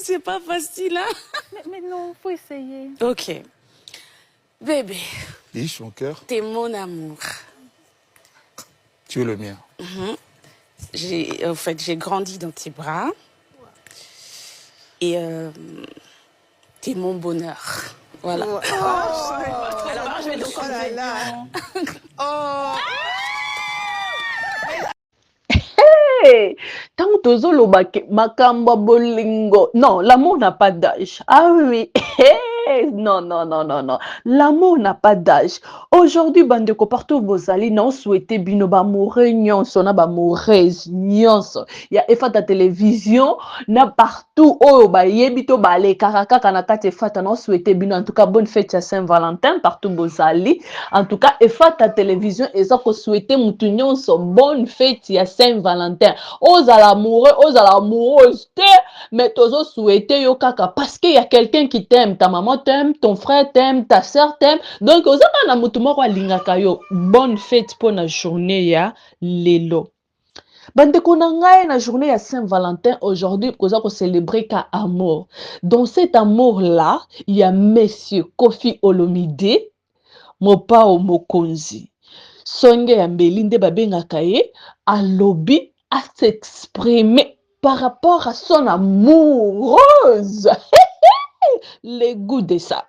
C'est pas facile, hein? Mais non, faut essayer. Ok. Bébé. Iche, mon cœur. T'es mon amour. Tu es le mien. En fait, j'ai grandi dans tes bras. Et t'es mon bonheur. Voilà. Alors, je vais donc Tant tozolo makamba bolingo. Non, l'amour n'a pas d'âge. Ah oui. Non, non, non, non, non. L'amour n'a pas d'âge. Aujourd'hui, bandeko, partout vous allez, non, souhaitez bino ba mourir, nyonso, na ba mourir, nyonso. Il y a effet de télévision, na partout, oh, ba yebito, ba le karaka, kanakate, fata, non, souhaitez bino, en tout cas, bonne fête à Saint-Valentin, partout vous allez. En tout cas, effet de télévision, et ça, que souhaitez moutou nyonso, bonne fête à Saint-Valentin. Aux à l'amoureuse, mais tozo souhaiter yo kaka, parce qu'il y a quelqu'un qui t'aime, ta maman t'aime, ton frère t'aime, ta soeur t'aime. Donc, aux na mutumo kwa lingaka yo. Bonne fête pour la journée ya lelo. Bandeko na ngai na journée ya Saint-Valentin aujourd'hui, koza ko célébrer ka amour. Dans cet amour-là, il y a Monsieur Koffi Olomide, Mopao Mokonzi. Songe ya Mbelinde babengaka ye, alobi à s'exprimer par rapport à son amoureuse. Les goûts de ça.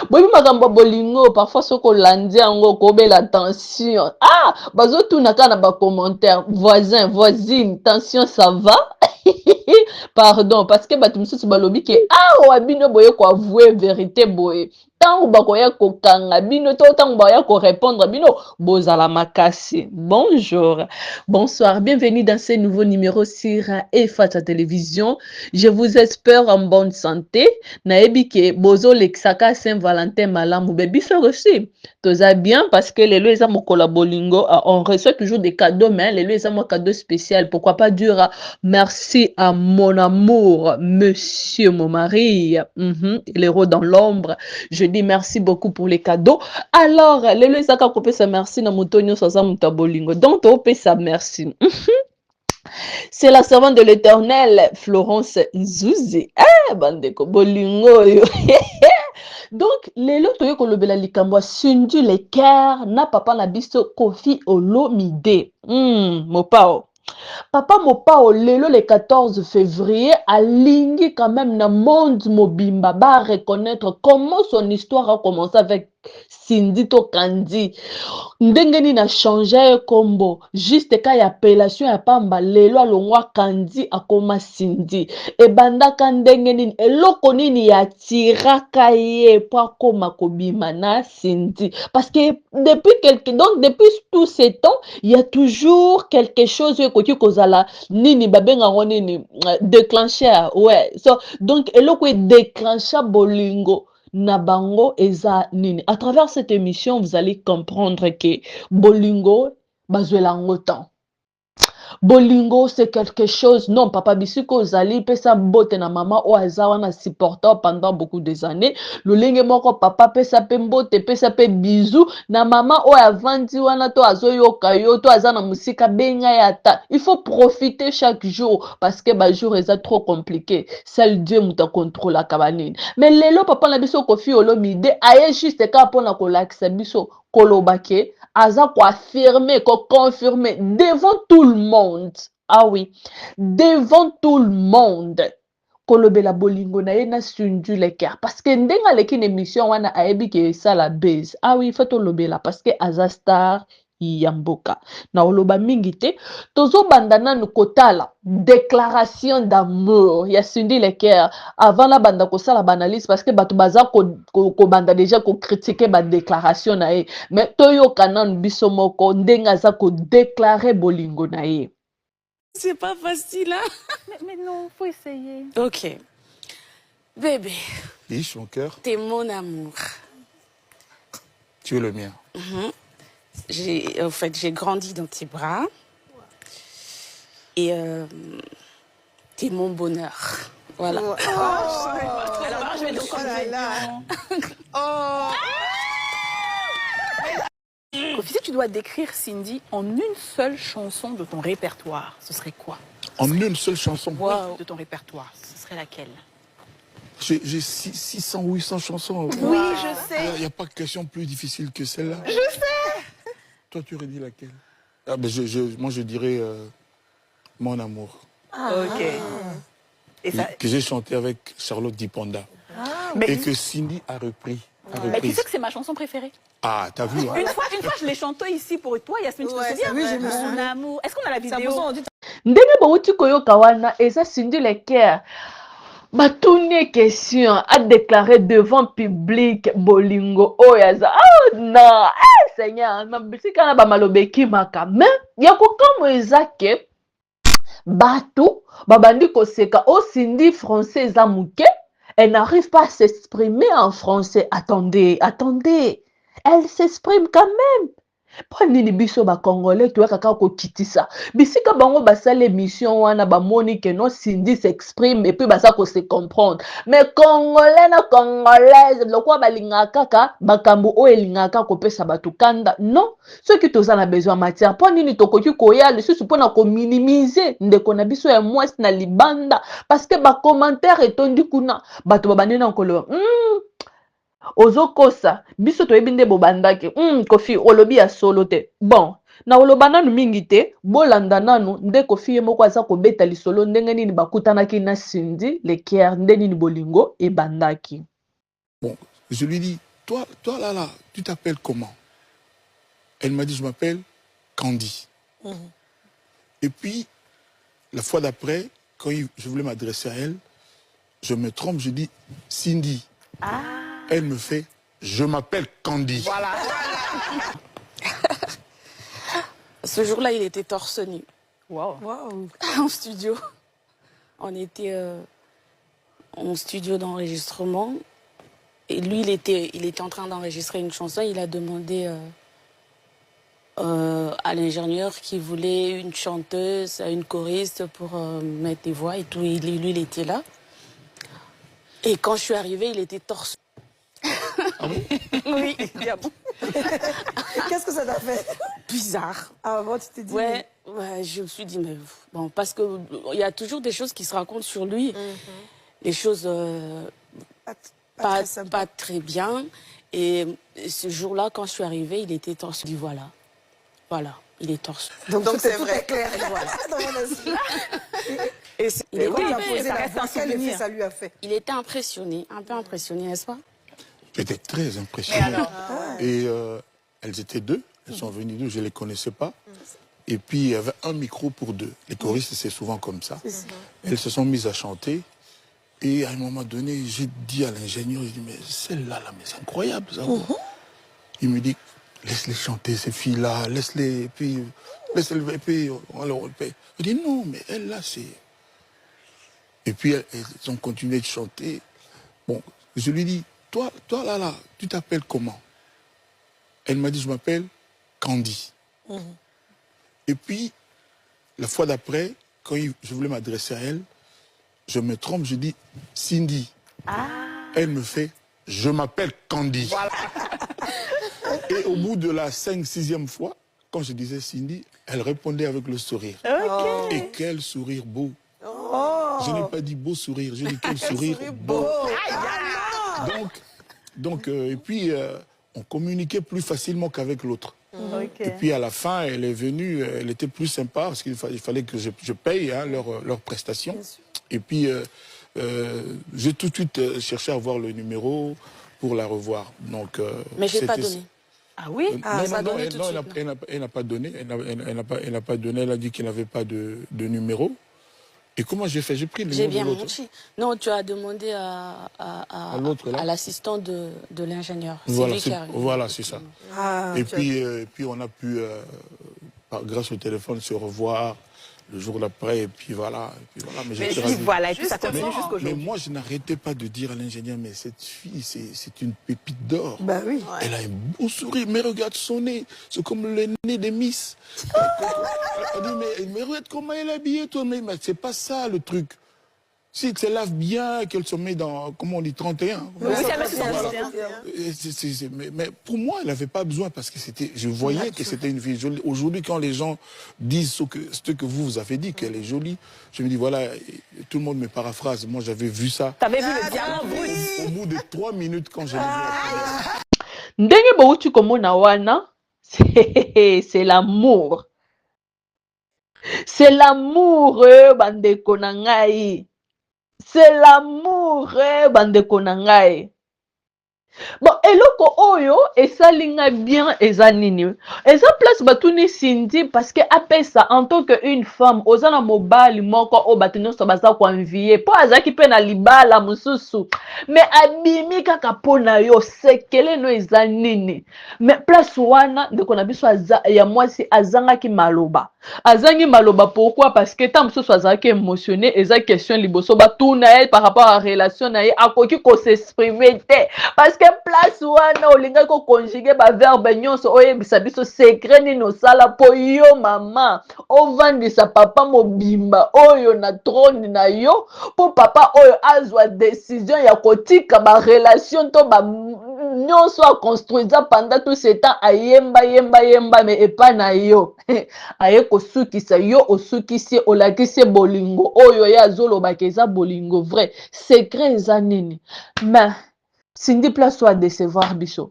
Bobi makambo bolingo parfois soko landi yango ko bela tension. Ah, bazo tunaka na ba commentaire voisin, voisine, tension ça va? Pardon parce que batumsusu balobi ke ah wabino boye ko avouer vérité boye. Tant bakoya ko kanga bino to tant boya ko répondre bino bozala makasi. Bonjour. Bonsoir, bienvenue dans ce nouveau numéro sur EFATA Télévision. Je vous espère en bonne santé. Naebi ke bozo lexaka Saint-Valentin malamu bebiso aussi. Toza bien parce que les lois mon bolingo on reçoit toujours des cadeaux mais les lois mon cadeau spécial. Pourquoi pas dire merci à mon amour monsieur mon mari l'héros dans l'ombre. Je dis merci beaucoup pour les cadeaux. Alors les lois ça kopé ça merci na mutonyo soza mutabolingo. Donc to pe ça merci. C'est la servante de l'Éternel, Florence Nzouzi. Ah, bandeko, bolingo yo. Donc, les lots yo kolobela likambo sundu les cœurs na papa na biso Koffi Olomide. Mopao. Papa Mopao lelo le 14 février alingi quand même na monde mobimba ba reconnaître comment son histoire a commencé avec Cindy to Kandi. Ndengeni na changé combo juste ka ya appellation ya pamba lelo alongwa Kandi akoma Cindy e bandaka ndengeni eloko nini ya tiraka ye po koma kobima na Cindy parce que depuis tout ce temps il y a toujours quelque chose qui kozala nini babenga nini déclencheur ouais so donc eloko déclencha bolingo na bango eza nini. À travers cette émission, vous allez comprendre que bolingo bazuelango temps. Bolingo c'est quelque chose non papa bisiko zali pesa bote na mama o azawa na supporter pendant beaucoup des années lolenge moko papa pesa pe mbote pesa pe bisou na mama o avandi wana to azoyoka yo to azana musika benga yata. Il faut profiter chaque jour parce que ba jour est trop compliqué. Seul Dieu muta contrôle la cabanine. Mais lelo papa na biso Koffi Olomide aye juste ka pona ko laksa biso kolobake aza ko affirmer, ko confirmer devant tout le monde. Ah oui, devant tout le monde. Kolobela bolingo na ye na sundu le cœur parce que ndenga leki une émission wana ayebi ke ça la base. Ah oui, faut lobela parce que aza star yamboka na oloba mingite tozo bandana nukotala déclaration d'amour ya Cindy le cœur avant la banda ko sala banalise parce que batu baza ko banda déjà ko critiquer ba déclaration na ye mais toyo kanan biso moko ndenga za ko déclarer bolingo na ye. C'est pas facile, hein? Mais non, faut essayer. Ok. Bébé. Iche, mon cœur. T'es mon amour. Tu es le mien. En fait, j'ai grandi dans tes bras. Et t'es mon bonheur. Voilà. Alors, je vais donc Koffi, si tu dois décrire Cindy en une seule chanson de ton répertoire, ce serait quoi? En une seule chanson. Oui, de ton répertoire, ce serait laquelle? J'ai 600 ou 800 chansons. Oui, je sais. Il n'y a pas de question plus difficile que celle-là. Je sais. Toi, tu aurais dit laquelle? Ah, ben moi, je dirais Mon amour. Ok. Et ça... Que j'ai chanté avec Charlotte Dipanda. Et que Cindy a repris. Mais tu sais que c'est ma chanson préférée. Ah, t'as vu, hein? Une fois, je l'ai chantée ici pour toi, Yasmine, tu te souviens? Oui, je me souviens. Mon amour. Est-ce qu'on a la vidéo? ndenge bauti koyoka wana eza Cindy Lecker batuni question a déclaré devant public bolingo oyo aza non Seigneur mabisika na bamaloba ekimaka mais ya kokamwa eza ke bato babandi koseka o Cindy français eza moke. Elle n'arrive pas à s'exprimer en français. Attendez. Elle s'exprime quand même. Pour nini biso ba congolais tu kaka ko kitisa. Bisika bango basale émission wana ba moni que non Cindy s'exprime et puis basa ko se comprendre. Mais congolais na congolaise lokwa balinga kaka bakambu o elingaka ko pesa batu kanda. Non, ceux qui toza na besoin matière. Pour nini tokoki koya le susu pona ko minimiser ndeko na biso ya mwasi na libanda parce que ba commentaire etondi kuna bato babandi na nkolo. Ozokosa biso toyebi nde bobandaki Kofi olobi ya solo te bon na oloba nanu mingi te bolanda nanu nde Kofi ye moko aza kobeta lisolo ndenge nini bakutanaki na Cindy Lecker nde nini bolingo ebandaki. Bon, je lui dis toi là, tu t'appelles comment? Elle m'a dit je m'appelle Candy. Et puis la fois d'après quand je voulais m'adresser à elle, je me trompe, je dis Cindy. Elle me fait, je m'appelle Candy. Voilà. Ce jour-là, il était torse nu. Wow. En studio. On était en studio d'enregistrement. Et lui, il était en train d'enregistrer une chanson. Il a demandé à l'ingénieur qui voulait une chanteuse, une choriste pour mettre des voix et tout. Et lui, il était là. Et quand je suis arrivée, il était torse. Ah bon? Oui, bien bon. Qu'est-ce que ça t'a fait? Bizarre. Ah bon, tu t'es dit... Ouais, je me suis dit, mais bon, parce qu'il y a toujours des choses qui se racontent sur lui. Les choses pas très bien. Et ce jour-là, quand je suis arrivée, il était torse. Je dis, voilà, il est torse. Donc c'est vrai. Clair. Voilà. Et quand tu as posé ça la reste un voix, quel effet souvenir. ça lui a fait? Il était impressionné, un peu impressionné, n'est-ce pas? J'étais très impressionné. Et elles étaient deux, elles sont venues deux, je ne les connaissais pas. Et puis il y avait un micro pour deux. Les choristes, c'est souvent comme ça. Elles se sont mises à chanter. Et à un moment donné, j'ai dit à l'ingénieur, je dis, mais celle-là, mais c'est incroyable ça. Il me dit, laisse-les chanter, ces filles-là, laisse-les, et puis on leur paye. Je dis, non, mais elle là, c'est... Et puis elles ont continué de chanter. Bon, je lui dis, toi là, tu t'appelles comment? Elle m'a dit, je m'appelle Candy. Et puis, la fois d'après, quand je voulais m'adresser à elle, je me trompe, je dis Cindy. Elle me fait, je m'appelle Candy. Voilà. Et au bout de la 5e, 6e fois, quand je disais Cindy, elle répondait avec le sourire. Et quel sourire beau. Je n'ai pas dit beau sourire, j'ai dit quel sourire beau. Donc et puis, on communiquait plus facilement qu'avec l'autre. Et puis à la fin, elle est venue, elle était plus sympa parce qu'il fallait que je paye leurs prestations. Et puis, j'ai tout de suite cherché à avoir le numéro pour la revoir. Donc, mais je n'ai pas donné. Ah oui? Non, elle n'a pas donné. Elle n'a pas donné. Elle a dit qu'elle n'avait pas de numéro. Et comment j'ai fait? J'ai pris le numéro de l'autre. J'ai bien menti. Non, tu as demandé à l'assistant de l'ingénieur. Voilà, c'est ça. Et puis on a pu, grâce au téléphone, se revoir le jour d'après. Et puis voilà. Mais et puis ça continue jusqu'aujourd'hui. Mais moi, je n'arrêtais pas de dire à l'ingénieur, mais cette fille, c'est une pépite d'or. Bah oui. Elle a un beau sourire, mais regarde son nez. C'est comme le nez des Miss. Elle dit, mais regarde comment elle est habillée, toi. Mais c'est pas ça le truc. Si tu laves bien, qu'elle se met dans, comment on dit, 31. Oui, ça va, c'est ça. Mais pour moi, elle n'avait pas besoin parce que je voyais que c'était une fille jolie. Aujourd'hui, quand les gens disent ce que vous avez dit, qu'elle est jolie, je me dis, voilà, tout le monde me paraphrase. Moi, j'avais vu ça. T'avais vu le diamant brut. Au bout de 3 minutes, quand j'ai vu la ndenge bouti komona wana c'est l'amour. C'est l'amour, bandeko na ngai. C'est l'amour, bandeko na ngai. Bon, eloko oyo esalinga bien eza nini? Eza place batuni Cindy parce que apesa en tant que une femme ozana mobali moko o batino so baza ko envier po azaki pe na libala mususu mais abimi kaka pona yo sekele no eza nini mais place wana ndeko na biso ya mwasi azanga ki maloba azangi maloba pourquoi parce que tant mususu azaki émotionné eza question liboso batuna elle par rapport à relation na ye akoki ko s'exprimer te parce que place wana olinga ko conjuguer ba verbe nyonso oyebisa biso secret nino sala po yo mama ovandisa papa mobimba oyo na trône na yo po papa oyo azwa décision ya kotika ba relation to ba nyonso a construisa pendant tout ce temps ayemba mais epa na yo aye kosukisa yo osukisi olakisi bolingo oyo ya zoloba keza bolingo vrai secret eza nini mais Cindy place soit décevoir biso.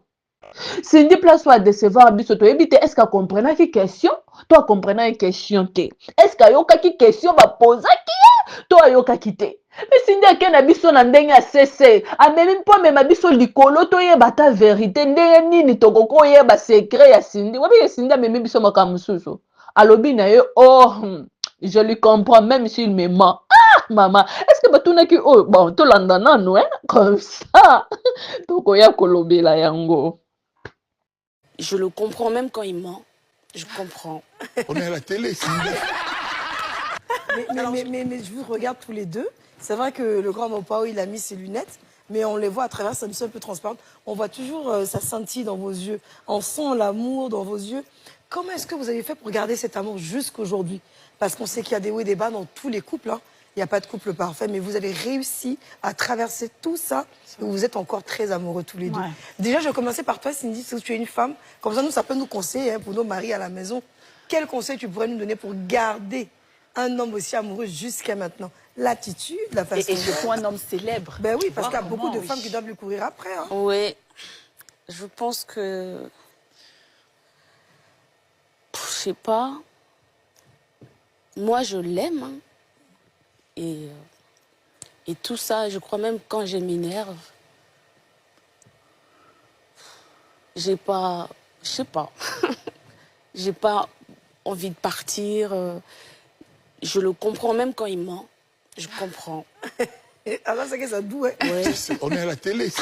Cindy place soit décevoir biso. To ebite est-ce qu'elle comprenait qui question? Toi comprenais une question te. Est-ce qu'elle yoka qui question va poser qui? Toi yoka qui te. Mais Cindy a ken biso na ndenge a cessé. A même pas même biso likolo to yeba ta vérité ndenge nini to koko yeba secret ya Cindy. Wabi Cindy a même biso makamususu. Alobi na ye oh je lui comprends même s'il me ment. Maman, est-ce que batuna ki oh bon to landana no hein comme ça toko ya kolobela yango. Je le comprends même quand il ment. Je comprends. On est à la télé, mais je vous regarde tous les deux. C'est vrai que le grand Mopao, il a mis ses lunettes, mais on les voit à travers, ça me semble un peu transparente. On voit toujours sa scintille dans vos yeux. On sent l'amour dans vos yeux. Comment est-ce que vous avez fait pour garder cet amour jusqu'aujourd'hui? Parce qu'on sait qu'il y a des hauts et des bas dans tous les couples. Hein. Il n'y a pas de couple parfait, mais vous avez réussi à traverser tout ça et vous êtes encore très amoureux tous les deux. Déjà, je vais commencer par toi, Cindy, si tu es une femme. Comme ça, nous, ça peut nous conseiller hein, pour nos maris à la maison. Quel conseil tu pourrais nous donner pour garder un homme aussi amoureux jusqu'à maintenant? L'attitude, la façon... Et surtout un homme célèbre. Ben oui, parce qu'il y a beaucoup de femmes qui doivent lui courir après. Hein. Oui, je pense que... Je sais pas. Moi, je l'aime. Hein. Et tout ça, je crois même quand je m'énerve, j'ai pas, je sais pas, j'ai pas envie de partir. Je le comprends même quand il ment. Je comprends. Alors c'est que ça doux, hein? Ouais. On est à la télé,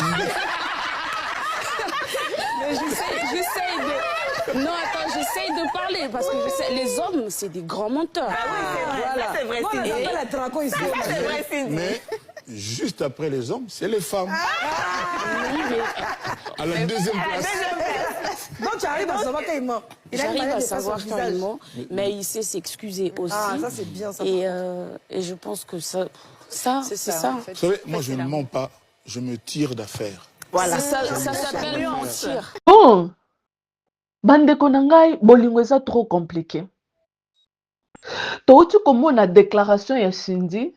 Mais j'essaie de... Non, attends, j'essaie de parler parce que les hommes, c'est des grands menteurs. Ah oui, c'est vrai, Moi, on appelle la traco ici. c'est vrai, Cindy. Mais juste après les hommes, c'est les femmes. À la deuxième place. Donc tu arrives à savoir quand il ment. J'arrive à savoir quand il ment, mais il sait s'excuser aussi. Ah, ça c'est bien, ça. Et je pense que ça c'est ça. En fait. Vous savez, moi je ne mens pas, je me tire d'affaire. Voilà, ça s'appelle mentir. Bon, bandeko na ngai bolingo eza trop compliqué. Touti komona déclaration ya Cindy.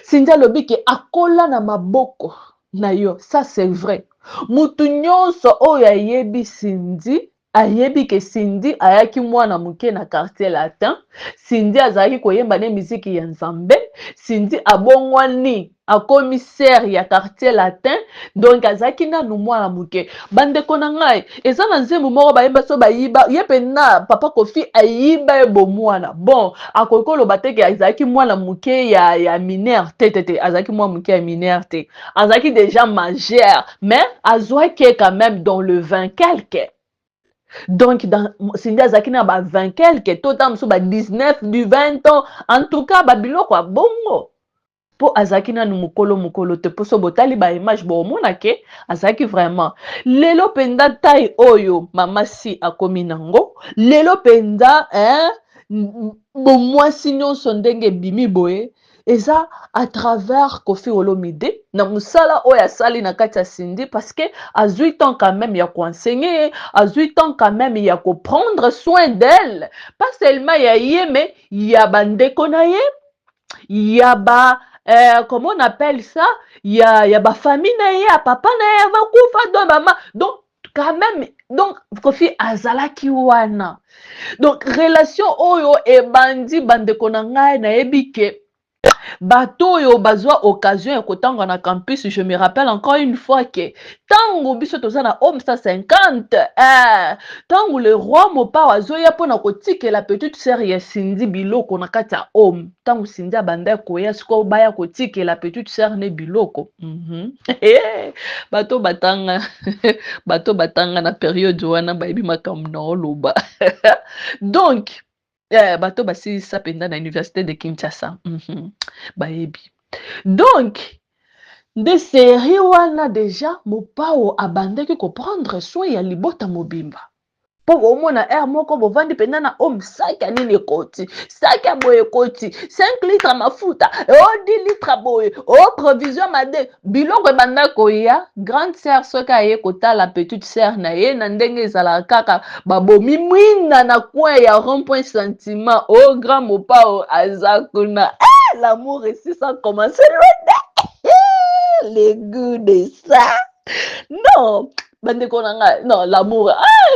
Cindy alobi ke akola na maboko na yo. Ça c'est vrai. Mutu nyonso oyo ayebi Cindy, ayebi ke Cindy ayaki mwana muke na quartier latin. Cindy azalaki koyemba ne miziki ya Nzambe. Cindy abongwani a commissaire ya quartier latin. Donc azalaki nanu mwana muke. Bandeko na ngai, eza na nzembo moko bayemba so bayiba, yepe na papa Kofi ayiba ebo mwana. Bon, akokolo bateke azalaki mwana muke ya mineur tete, azalaki mwana muke ya mineur te. Azalaki déjà majeur, mais azwaki quand même dans le 20 quelque. Donc, Cindy azaki na ba 20 quelque, totam so ba 19, du 20 ans, en tout cas, ba biloko bongo. Po azaki na mukolo te po so botali ba image bo mona ke azaki vraiment. Lelo penda tai oyo mama si akomi nango. Lelo penda bo mwasi nyonso ndenge bimi boye. eza à travers Koffi Olomide na musala oya sali na kati ya Cindy parce que azui temps quand même ya enseigner, azui temps quand même ya prendre soin d'elle, pas seulement ya ye mais ya bandeko na ye, ya ba comment on appelle ça, ya ba famille na ye, ya papa na ye va kufa do mama, donc quand même donc Koffi azalaki wana. Donc relation oyo e bandi bandeko na ngai na ebike bato yo bazwa occasion ya kotanga na campus. Je me rappelle encore une fois que tango biso toza na homme 150 tango le roi mopa azoya pona kotikela petite sœur ya Cindy biloko na kati ya homme, tango Cindy abanda koya siko baya kotikela petite sœur ne biloko bato batanga bato batanga na période wana bayebi makambo na oloba donc bato basilisa penda na université de Kinshasa bayebi. Donc de série wana déjà mopao abandaki prendre soin ya libota mobimba po omona moko bovandi penda na homme saki nini ekoti saki ya boye ekoti 5 litres mafuta 10 litres boye provision made biloko ebanda koya. Grande sœur soki aye kotala petite sœur na ye na ndenge ezalaka kaka babomi mwina na coin ya rond-point sentiment grand mopao aza kuna l'amour ici ça commence les goûts de ça non bandeko nanga non l'amour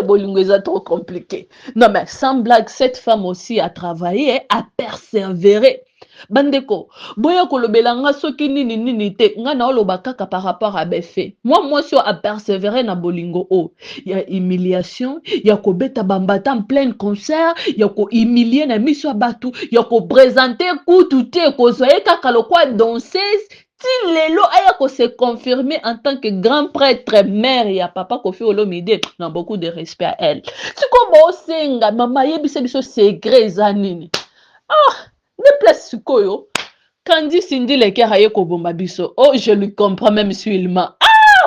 bolingo eza trop compliqué. Non mais sans blague, cette femme aussi a travaillé, a persévéré. Bandeko boya kolobelanga soki nini nini te nga na oloba kaka par rapport à befe. Moi so a persévéré na bolingo il y a humiliation, il y a ko beta bambata en plein concert, il y a ko humilier na miso batu, il y a ko présenter kutu te ko zoye kaka lokwa danseuse. Si lelo aya ko se confirmer en tant que grand prêtre mère ya papa Koffi Olomide, na beaucoup de respect à elle. Si ko bo senga mama yebise biso secret zanini. Ne place sukoyo. Kandi Cindy le cœur aye ko bomba biso. Je lui comprends même suilement.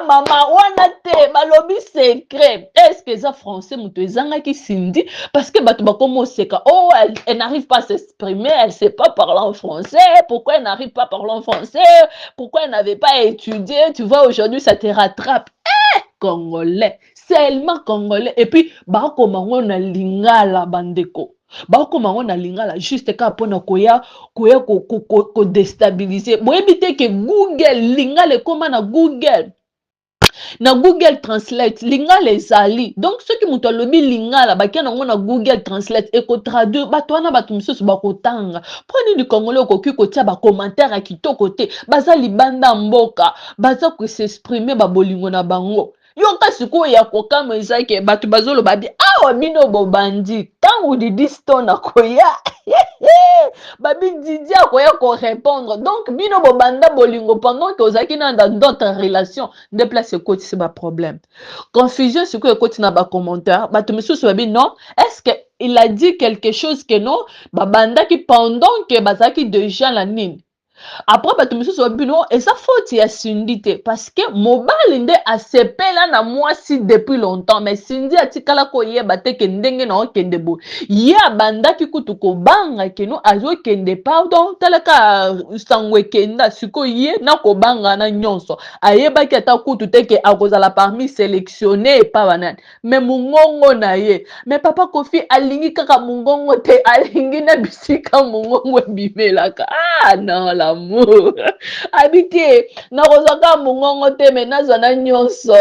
Maman wana te balobi secret. Est-ce que ça français muto ezanga ki Cindy parce que bato bakomo seka elle n'arrive pas à s'exprimer, elle sait pas parler en français. Pourquoi elle n'arrive pas à parler en français? Pourquoi elle n'avait pas étudié? Tu vois aujourd'hui ça te rattrape. Congolais, seulement congolais. Et puis bakomango na lingala bandeko. Bakomango na lingala juste ka pona koya ko déstabiliser. Boyebi te que Google lingala koma na Google. Na Google Translate lingala ezali. Donc ceux qui muto lobi lingala bakia nango na Google Translate et ko traduire bato wana bato misusu bakotanga. Prenez du congolais koki kotia ba commentaire a kitoko te. Baza libanda mboka, baza ko s'exprimer ba bolingo na bango. Yo kasi ko ya kokama ezake bato bazolo babi bino bobandi tangu di distona koya babi didi akoya ko répondre. Donc bino bobanda bolingo pendant que ozaki dans d'autres relations de place côté c'est pas problème. Confusion c'est que côté na ba commentaire bato misusu babi non, est-ce que il a dit quelque chose que non babanda qui pendant que bazaki déjà la nine. Après bato misusu babino eza faute ya Cindy te parce que mobali nde asepela na mwasi depuis longtemps mais Cindy atikala ko yeba te ke ndenge na okende bo ye abandaki kutu ko banga ke no azo kende pardon talaka sangwe kenda siko ye na ko banga na nyonso ayeba ki ata kutu te ke akozala parmi sélectionné pa banane mais mungongo na ye mais papa Koffi alingi kaka mungongo te alingi na bisika mungongo bimelaka non l'amour habité na kozaka mungongo te mais nazana nyonso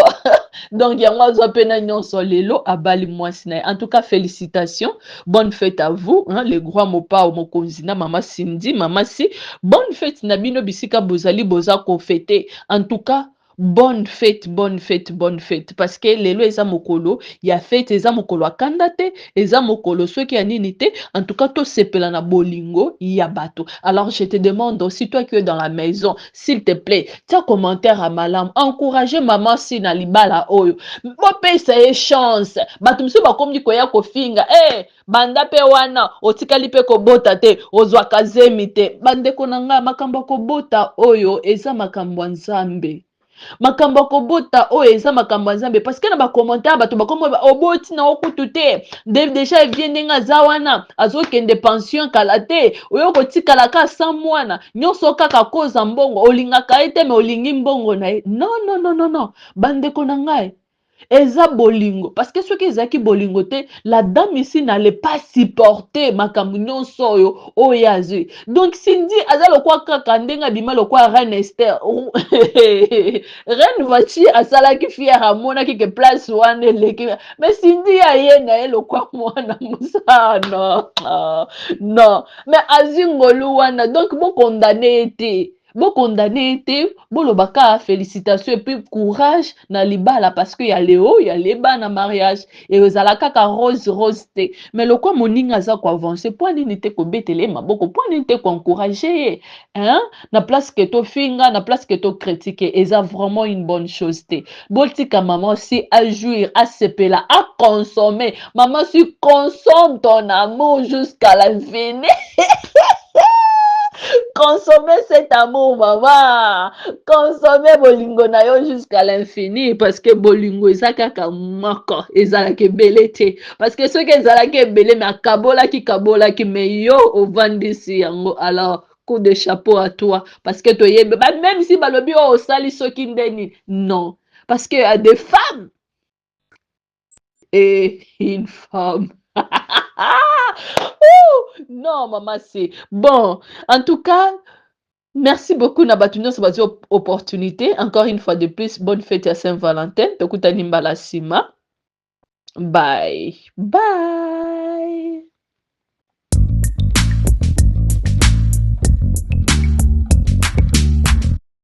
donc yango azo pena nyonso lelo abali mwasi na. En tout cas félicitations, bonne fête à vous les grands mopa au mokonzi na mama Cindy mama si bonne fête na bino bisika bozali boza ko fêter. En tout cas bonne fête, bonne fête, bonne fête. Parce que lelo eza mokolo, ya fête eza mokolo akandate, eza mokolo soki ya nini te. En tout cas, to sepela na bolingo ya bato. Alors je te demande aussi toi qui es dans la maison, s'il te plaît, tiens commentaire à malam, encouragez maman si na libala oyo. Bope sa chance. Bato msu ba komi koya ko finga. Banda pe wana otikali pe ko bota te, ozwa kazemi te. Bande konanga makambo ko bota oyo eza makambo nzambe. makambo kobota o eza makambo nzambe parce que na ba commentaire bato bakomo oboti na okutu te déjà evie nga zawana azokende pension kala te oyo kotikala ka sa mwana nyonso kaka koza mbongo olingaka ete me olingi mbongo na ye non bandeko na ngai eza bolingo parce que soki ezaki bolingo te la dame ici n'allait pas supporter makambo nyonso oyo azwi donc Cindy aza lokwa kaka ndenge abima lokwa reine Esther reine Vachi asalaki fière amonaki ke place wana eleki mais Cindy aye na ye lokwa mwana musa non mais azwi ngolu wana donc bokondane ete condamné été bolobaka félicitations et puis courage na libala parce que ya léo ya leba na mariage et ozala kaka rose te mais le quoi moninga za ko avancer point nini te ko betele maboko point nini te ko encourager hein na place que to finga na place que to critiquer et ça vraiment une bonne chose te botika maman si à jouir à sepela à consommer maman si consomme ton amour jusqu'à l'infini. Consommez cet amour, maman. Consommez bolingo na yo jusqu'à l'infini parce que bolingo ezaka moko ezalaki belete parce que ceux qui ezalaki belé mais kabola ki me yo ovandisi yango alors coup de chapeau à toi parce que même si balobi o sali soki ndeni non parce que y a des femmes et une femme. Non, maman, c'est bon. En tout cas, merci beaucoup, Nabatuno, sur votre opportunité. Encore une fois de plus, bonne fête à Saint-Valentin. Tokutani Mbalasima. Bye. Bye.